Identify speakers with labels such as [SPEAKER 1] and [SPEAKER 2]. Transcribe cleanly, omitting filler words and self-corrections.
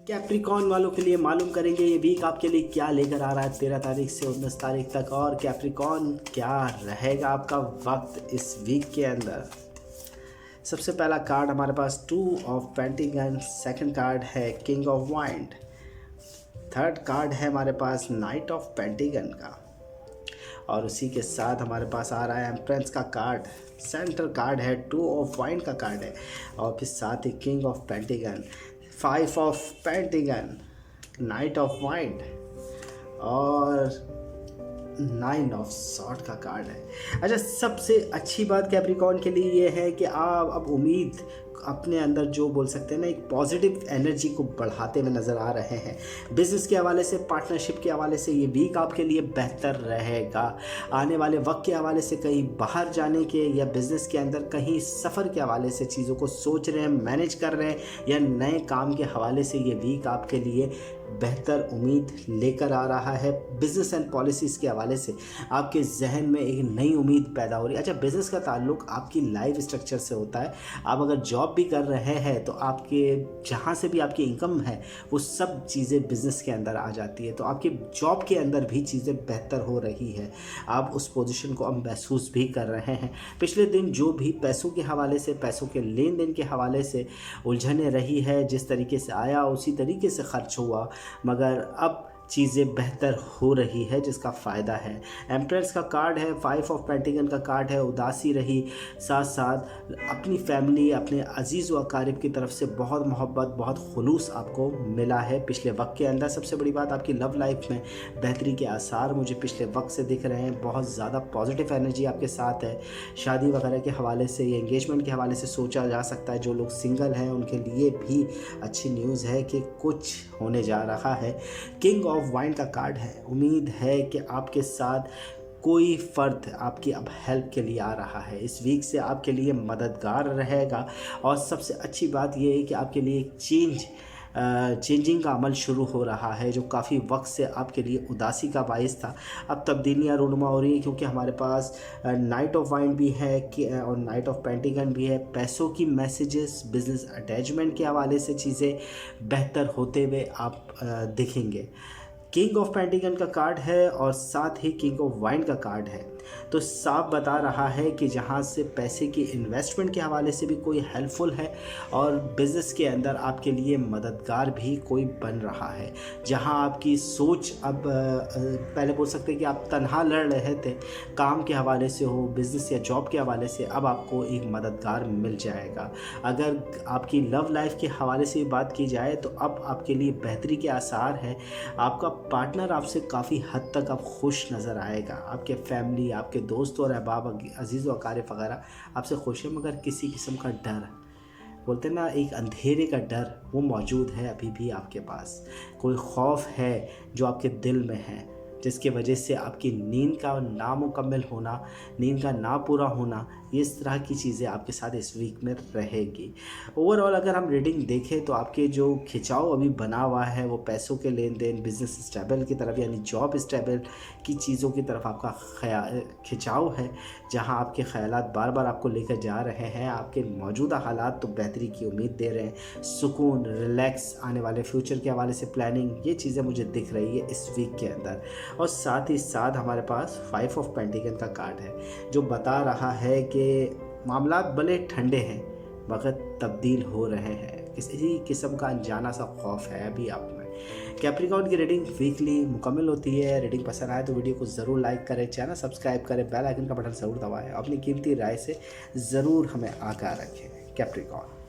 [SPEAKER 1] Capricorn वालों के लिए मालूम करेंगे ये वीक आपके लिए क्या लेकर आ रहा है 13 तारीख से 19 तारीख तक, और कैप्रिकॉन क्या रहेगा आपका वक्त इस वीक के अंदर। सबसे पहला कार्ड हमारे पास 2 ऑफ पेंटिकल, सेकंड कार्ड है king of wind, third card है हमारे पास नाइट ऑफ पेंटिकल का, और उसी के साथ हमारे पास आ रहा है एम्प्रेस का कार्ड, सेंटर कार्ड है 2 ऑफ वाइंड का कार्ड है, और फिर साथ ही king of pentacles, 5 of pentacles, knight of wands और 9 ऑफ सॉर्ड का कार्ड है। अच्छा, सबसे अच्छी बात कैप्रिकॉन के लिए ये है कि आप अब उम्मीद अपने अंदर जो बोल सकते हैं ना, एक पॉजिटिव एनर्जी को बढ़ाते हुए नज़र आ रहे हैं। बिज़नेस के हवाले से, पार्टनरशिप के हवाले से ये वीक आपके लिए बेहतर रहेगा। आने वाले वक्त के हवाले से कहीं बाहर जाने के या बिज़नेस के अंदर कहीं सफ़र के हवाले से चीज़ों को सोच रहे हैं, मैनेज कर रहे हैं, या नए काम के हवाले से ये वीक आपके लिए बेहतर उम्मीद लेकर आ रहा है। बिज़नेस एंड पॉलिसीज़ के हवाले से आपके जहन में एक नई उम्मीद पैदा हो रही है। अच्छा, बिज़नेस का ताल्लुक आपकी लाइफ स्ट्रक्चर से होता है। आप अगर जॉब भी कर रहे हैं तो आपके जहाँ से भी आपकी इनकम है वो सब चीज़ें बिज़नेस के अंदर आ जाती है, तो आपके जॉब के अंदर भी चीज़ें बेहतर हो रही है। आप उस पोजीशन को अब महसूस भी कर रहे हैं। पिछले दिन जो भी पैसों के हवाले से, पैसों के लेन देन के हवाले से उलझने रही है, जिस तरीके से आया उसी तरीके से खर्च हुआ, मगर अब चीज़ें बेहतर हो रही है, जिसका फ़ायदा है। एम्प्रेस का कार्ड है, 5 ऑफ पेंटिकल का कार्ड है, उदासी रही, साथ साथ अपनी फैमिली, अपने अजीज़ व अकारिब की तरफ से बहुत मोहब्बत, बहुत खुलूस आपको मिला है पिछले वक्त के अंदर। सबसे बड़ी बात, आपकी लव लाइफ में बेहतरी के आसार मुझे पिछले वक्त से दिख रहे हैं। बहुत ज़्यादा पॉजिटिव एनर्जी आपके साथ है। शादी वगैरह के हवाले से या एंगेजमेंट के हवाले से सोचा जा सकता है। जो लोग सिंगल हैं उनके लिए भी अच्छी न्यूज़ है कि कुछ होने जा रहा है। किंग ऑफ वाइंड का कार्ड है। उम्मीद है कि आपके साथ कोई फ़र्द आपकी अब हेल्प के लिए आ रहा है। इस वीक से आपके लिए मददगार रहेगा, और सबसे अच्छी बात यह है कि आपके लिए एक चेंजिंग का अमल शुरू हो रहा है, जो काफ़ी वक्त से आपके लिए उदासी का बाइस था। अब तब्दीलियाँ रूनुमा हो रही है, क्योंकि हमारे पास नाइट ऑफ वाइंड भी है और नाइट ऑफ पेंटिकल भी है। पैसों की मैसेजेस, बिजनेस अटैचमेंट के हवाले से चीज़ें बेहतर होते हुए आप दिखेंगे। किंग ऑफ पेंटिकल का कार्ड है और साथ ही किंग ऑफ वाइंड का कार्ड है, तो साफ बता रहा है कि जहाँ से पैसे की इन्वेस्टमेंट के हवाले से भी कोई हेल्पफुल है, और बिज़नेस के अंदर आपके लिए मददगार भी कोई बन रहा है। जहाँ आपकी सोच अब पहले बोल सकते हैं कि आप तन्हा लड़ रहे थे, काम के हवाले से हो, बिज़नेस या जॉब के हवाले से, अब आपको एक मददगार मिल जाएगा। अगर आपकी लव लाइफ के हवाले से बात की जाए तो अब आपके लिए बेहतरी के आसार है। आपका पार्टनर आपसे काफ़ी हद तक अब खुश नज़र आएगा। आपके फैमिली, आपके दोस्त और अहबाब, अजीज़ व अकारिब वगैरह आपसे खुश है, मगर किसी किस्म का डर, बोलते हैं ना, एक अंधेरे का डर, वो मौजूद है अभी भी आपके पास। कोई खौफ है जो आपके दिल में है, जिसकी वजह से आपकी नींद का नामुकम्मल होना, नींद का ना पूरा होना, इस तरह की चीज़ें आपके साथ इस वीक में रहेगी। ओवरऑल अगर हम रीडिंग देखें तो आपके जो खिंचाव अभी बना हुआ है वो पैसों के लेन देन, बिज़नेस स्टेबल की तरफ, यानी जॉब स्टेबल की चीज़ों की तरफ आपका खिंचाव है, जहां आपके ख़यालात बार बार आपको लेकर जा रहे हैं। आपके मौजूदा हालात तो बेहतरी की उम्मीद दे रहे हैं। सुकून, रिलैक्स, आने वाले फ्यूचर के हवाले से प्लानिंग, ये चीज़ें मुझे दिख रही है इस वीक के अंदर। और साथ ही साथ हमारे पास 5 ऑफ पेंटिकल का कार्ड है, जो बता रहा है कि मामलात भले ठंडे हैं मगर तब्दील हो रहे हैं। किसी किस्म का अनजाना सा खौफ है अभी आप में। कैप्रिकॉन की रीडिंग वीकली मुकम्मल होती है। रीडिंग पसंद आए तो वीडियो को ज़रूर लाइक करें, चैनल सब्सक्राइब करें, बेल आइकन का बटन ज़रूर दबाएं, अपनी कीमती राय से ज़रूर हमें आगाह रखें। कैप्रिकॉन।